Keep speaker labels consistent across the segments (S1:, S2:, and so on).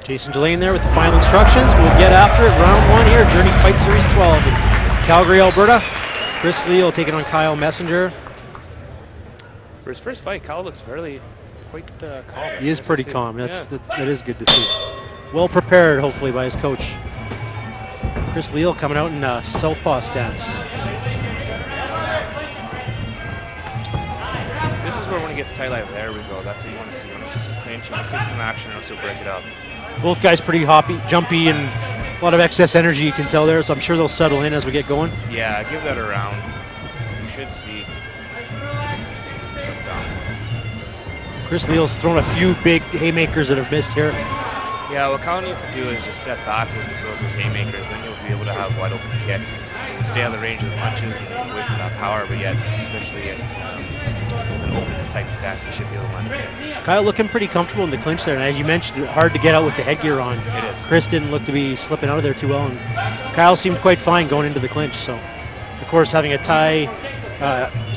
S1: Jason Delane there with the final instructions. We'll get after it. Round 1 here, Journey Fight Series 12 in Calgary, Alberta. Kris Leal taking on Kyle Messanger.
S2: For his first fight, Kyle looks quite calm.
S1: He is pretty calm. That is good to see. Well prepared, hopefully, by his coach. Kris Leal coming out in a southpaw stance.
S2: This is where when it gets tight, like there we go. That's what you want to see. You want to see some clinch, you want to see some action, and also break it up.
S1: Both guys pretty hoppy, jumpy, and a lot of excess energy you can tell there, so I'm sure they'll settle in as we get going.
S2: Yeah, give that a round. You should see some down.
S1: Kris Leal's thrown a few big haymakers that have missed here.
S2: Yeah, what Kyle needs to do is just step back when he throws those haymakers, then you'll be able to have wide open kick. So you stay on the range of the punches and away from that power, but yet, especially with an open type stance, you should be able to land a kick.
S1: Kyle looking pretty comfortable in the clinch there, and as you mentioned, hard to get out with the headgear on.
S2: It is.
S1: Kris didn't look to be slipping out of there too well, and Kyle seemed quite fine going into the clinch. So, of course, having a tie,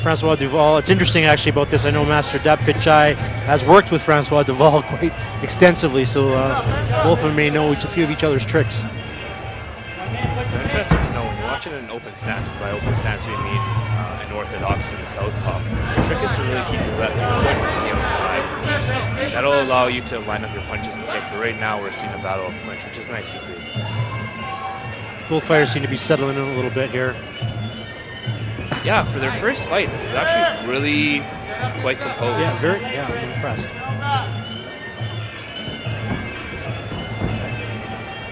S1: Francois Duval. It's interesting actually about this. I know Master Dap Pichai has worked with Francois Duval quite extensively, so both of them may know a few of each other's tricks.
S2: Interesting to know when you're watching an open stance. By open stance, we mean an orthodox and a southpaw. The trick is to really keep your foot to the outside. That'll allow you to line up your punches and kicks. But right now, we're seeing a battle of clinch, which is nice to see.
S1: Both fighters seem to be settling in a little bit here.
S2: Yeah, for their first fight, this is actually really quite composed.
S1: Yeah, I'm impressed.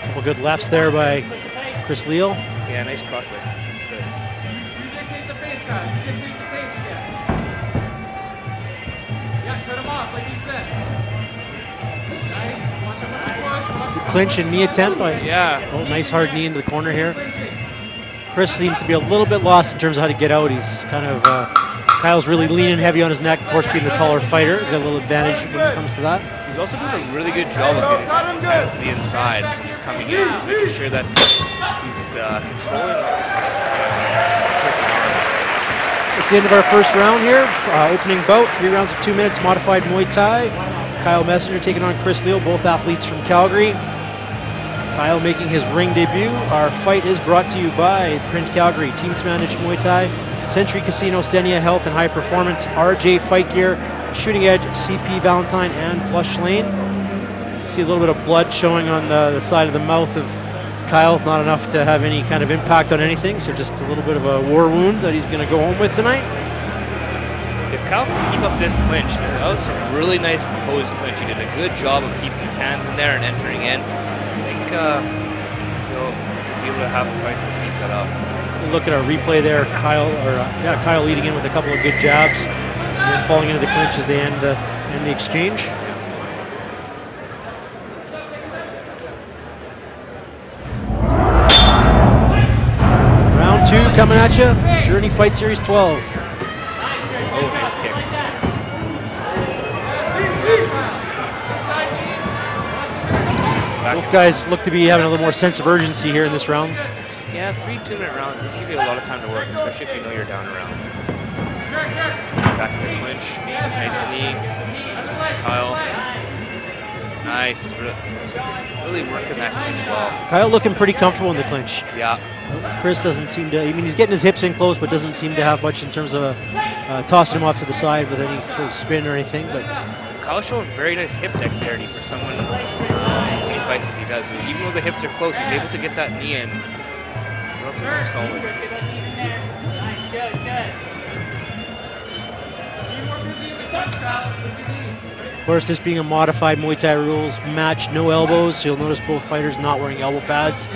S1: Couple good lefts there by Kris Leal.
S2: Yeah, nice cross by Kris.
S3: Dictate the pace, guys. Dictate the pace again. Yeah, cut him off, like you said. Nice. Watch him with the push.
S1: Clinch and knee attempt by nice hard knee into the corner here. Kris seems to be a little bit lost in terms of how to get out. He's kind of, Kyle's really leaning heavy on his neck, of course being the taller fighter. He's got a little advantage when it comes to that.
S2: He's also doing a really good job of getting his hands to the inside when he's coming in. He's making sure that he's controlling Kris's arms.
S1: It's the end of our first round here. Opening bout, 3 rounds of 2 minutes, modified Muay Thai. Kyle Messanger taking on Kris Leal, both athletes from Calgary. Kyle making his ring debut. Our fight is brought to you by Print Calgary, Teams Managed Muay Thai, Century Casino, Stenia Health and High Performance, RJ Fight Gear, Shooting Edge, CP Valentine, and Plush Lane. See a little bit of blood showing on the side of the mouth of Kyle. Not enough to have any kind of impact on anything, so just a little bit of a war wound that he's going to go home with tonight.
S2: If Kyle can keep up this clinch, that was a really nice composed clinch. He did a good job of keeping his hands in there and entering in. He'll be able to have a fight to keep that up.
S1: Look at our replay there. Kyle leading in with a couple of good jabs, and then falling into the clinch as they end the exchange. Round 2 coming at you. Journey Fight Series 12.
S2: Oh, nice kick.
S1: Both guys look to be having a little more sense of urgency here in this round.
S2: Yeah, 3 2-minute rounds doesn't give you a lot of time to work, especially if you know you're down a round. Back in the clinch. Nice knee. Kyle. Nice. He's really working that clinch well.
S1: Kyle looking pretty comfortable in the clinch.
S2: Yeah.
S1: Kris doesn't seem to, I mean, he's getting his hips in close, but doesn't seem to have much in terms of tossing him off to the side with any sort of spin or anything. But
S2: Kyle's showing very nice hip dexterity for someone as many fights as he does. So even though the hips are close, he's able to get that knee in relatively solid.
S1: Of course, this being a modified Muay Thai rules match, no elbows. So you'll notice both fighters not wearing elbow pads.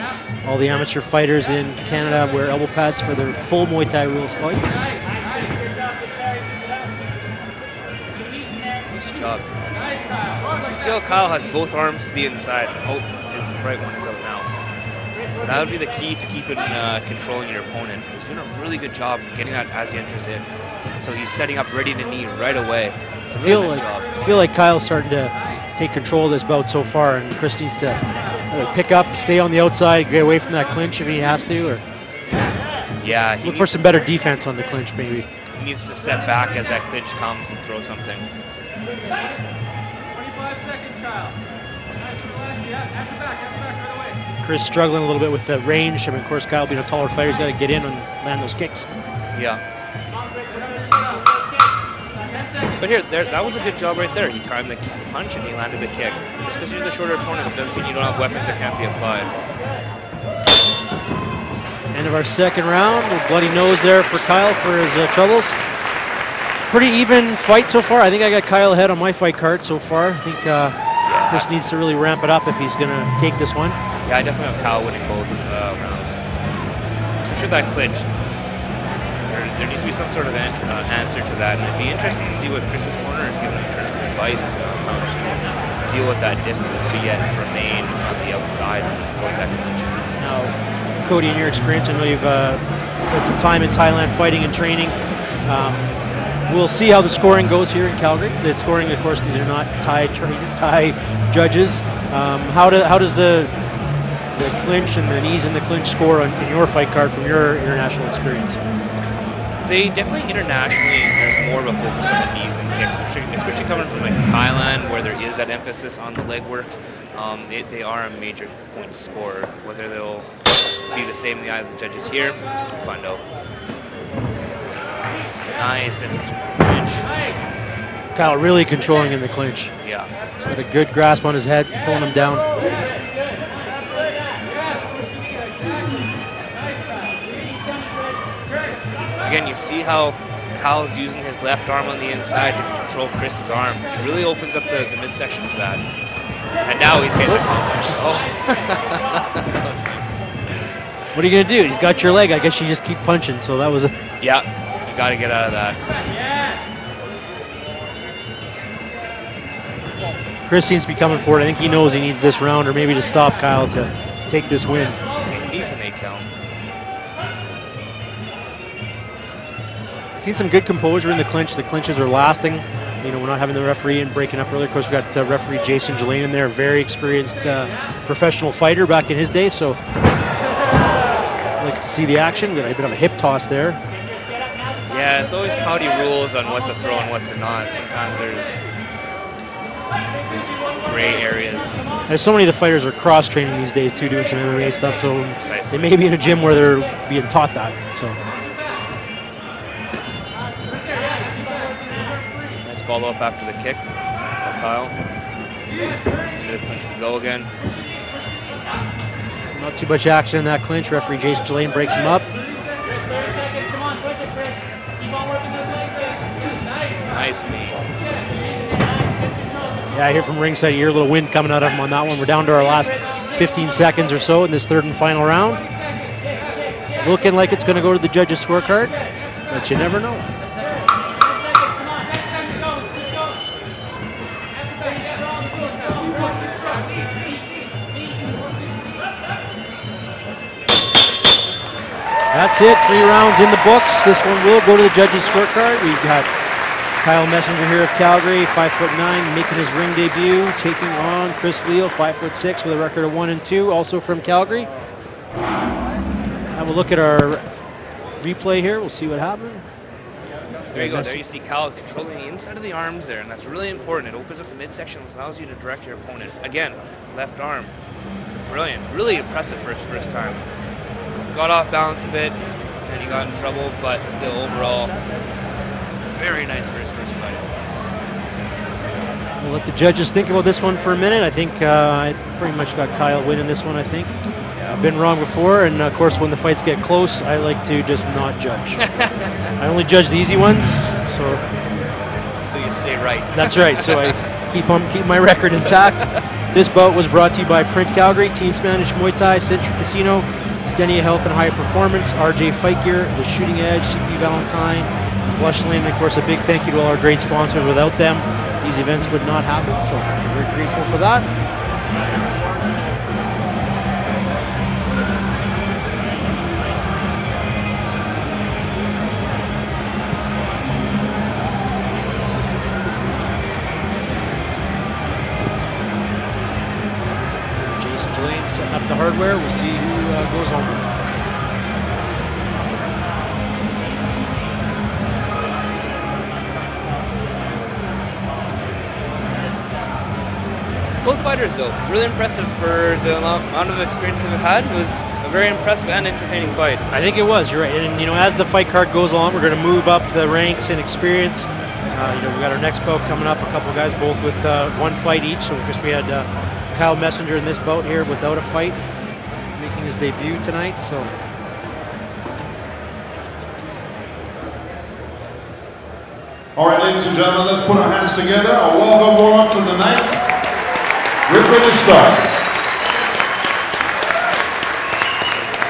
S1: All the amateur fighters in Canada wear elbow pads for their full Muay Thai rules fights.
S2: Nice job. You see how Kyle has both arms to the inside. Oh, his right one is out now. That would be the key to keeping controlling your opponent. He's doing a really good job getting that as he enters in. So he's setting up ready to knee right away. It's a really nice job.
S1: I feel like Kyle's starting to take control of this bout so far, and Kris needs to pick up, stay on the outside, get away from that clinch if he has to, or
S2: yeah,
S1: look for some better defense on the clinch maybe.
S2: He needs to step back as that clinch comes and throw something.
S3: 25 seconds, Kyle. Nice, relax. Yeah, at your back right away.
S1: Kris struggling a little bit with the range. I mean, of course, Kyle being a taller fighter, he's got to get in and land those kicks.
S2: Yeah. But here, that was a good job right there. He timed the punch and he landed the kick. Just because you're the shorter opponent, it doesn't mean you don't have weapons that can't be applied.
S1: End of our second round. A bloody nose there for Kyle for his troubles. Pretty even fight so far. I think I got Kyle ahead on my fight card so far. I think Kris needs to really ramp it up if he's going to take this one.
S2: Yeah, I definitely have Kyle winning both rounds. Especially that clinch. There needs to be some sort of answer to that, and it'd be interesting to see what Kris's corner is giving in terms of advice to how to deal with that distance, but yet remain on the outside and avoid that clinch.
S1: Now, Cody, in your experience, I know you've had some time in Thailand fighting and training. We'll see how the scoring goes here in Calgary. The scoring, of course, these are not Thai judges. How does the clinch and the knees in the clinch score in your fight card from your international experience?
S2: They definitely internationally, there's more of a focus on the knees and kicks, especially coming from like Thailand, where there is that emphasis on the leg work. They are a major point scorer. Whether they'll be the same in the eyes of the judges here, we'll find out. Nice interesting clinch.
S1: Kyle really controlling in the clinch.
S2: Yeah.
S1: He's got a good grasp on his head, pulling him down.
S2: Again, you see how Kyle's using his left arm on the inside to control Kris's arm. It really opens up the midsection for that. And now he's getting the confidence. Oh. That was nice.
S1: What are you going to do? He's got your leg. I guess you just keep punching. So that was a...
S2: Yeah, you got to get out of that.
S1: Kris seems to be coming forward. I think he knows he needs this round, or maybe to stop Kyle to take this win.
S2: He needs an 8 count.
S1: Seen some good composure in the clinch. The clinches are lasting. You know, we're not having the referee and breaking up earlier. Of course, we got referee Jason Jelaine in there, very experienced professional fighter back in his day. So likes to see the action. Got a bit of a hip toss there.
S2: Yeah, it's always cloudy rules on what to throw and what to not. Sometimes there's gray areas.
S1: There's so many of the fighters are cross training these days too, doing some MMA stuff. So
S2: Precisely.
S1: they may be in a gym where they're being taught that. So.
S2: Follow up after the kick by Kyle. Good punch we go again.
S1: Not too much action in that clinch. Referee Jason Jelaine breaks him up.
S2: Nice knee.
S1: Yeah, I hear from ringside, you hear a little wind coming out of him on that one. We're down to our last 15 seconds or so in this third and final round. Looking like it's going to go to the judges' scorecard, but you never know. That's it, 3 rounds in the books. This one will go to the judges' scorecard. We've got Kyle Messanger here of Calgary, 5'9", making his ring debut, taking on Kris Leal, 5'6", with a record of 1-2, also from Calgary. Have a look at our replay here. We'll see what happened.
S2: There you go. There you see Kyle controlling the inside of the arms there, and that's really important. It opens up the midsection, allows you to direct your opponent. Again, left arm. Brilliant. Really impressive for his first time. Got off balance a bit, and he got in trouble, but still overall, very nice for his first fight.
S1: We'll let the judges think about this one for a minute. I think I pretty much got Kyle winning this one, I think. Yeah, I've been wrong before, and of course when the fights get close, I like to just not judge. I only judge the easy ones, so
S2: you stay right.
S1: That's right, so I keep my record intact. This bout was brought to you by Print Calgary, Team Spanish Muay Thai, Century Casino, Stenia Health and High Performance, RJ Fight Gear, The Shooting Edge, CP Valentine, Blush Lane, and of course a big thank you to all our great sponsors. Without them, these events would not happen, so we're very grateful for that. Jason Jelaine setting up the hardware. We'll see who goes home.
S2: Both fighters, though, really impressive for the amount of experience they've had. It was a very impressive and entertaining fight.
S1: I think it was. You're right. And you know, as the fight card goes along, we're going to move up the ranks in experience. You know, we got our next bout coming up. A couple guys both with one fight each. So, of course, we had Kyle Messanger in this bout here without a fight, making his debut tonight. So.
S4: All right, ladies and gentlemen, let's put our hands together. A welcome warm-up to the night. We're ready to start.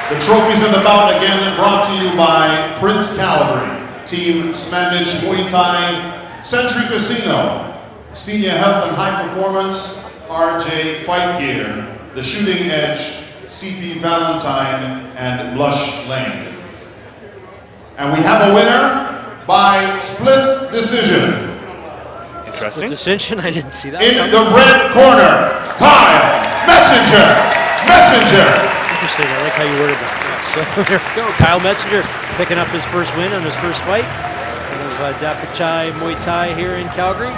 S4: The trophies in the bout again brought to you by Prince Calabri, Team Smandich Muay Thai, Century Casino, Senior Health and High Performance, RJ Fight Gear, The Shooting Edge, CP Valentine, and Blush Lane. And we have a winner by split decision.
S2: Interesting.
S1: Decision, I didn't see that.
S4: In the red corner, Kyle Messanger.
S1: Interesting, I like how you worded that. Yeah, so there we go. Kyle Messanger picking up his first win on his first fight of Dapachai Muay Thai here in Calgary.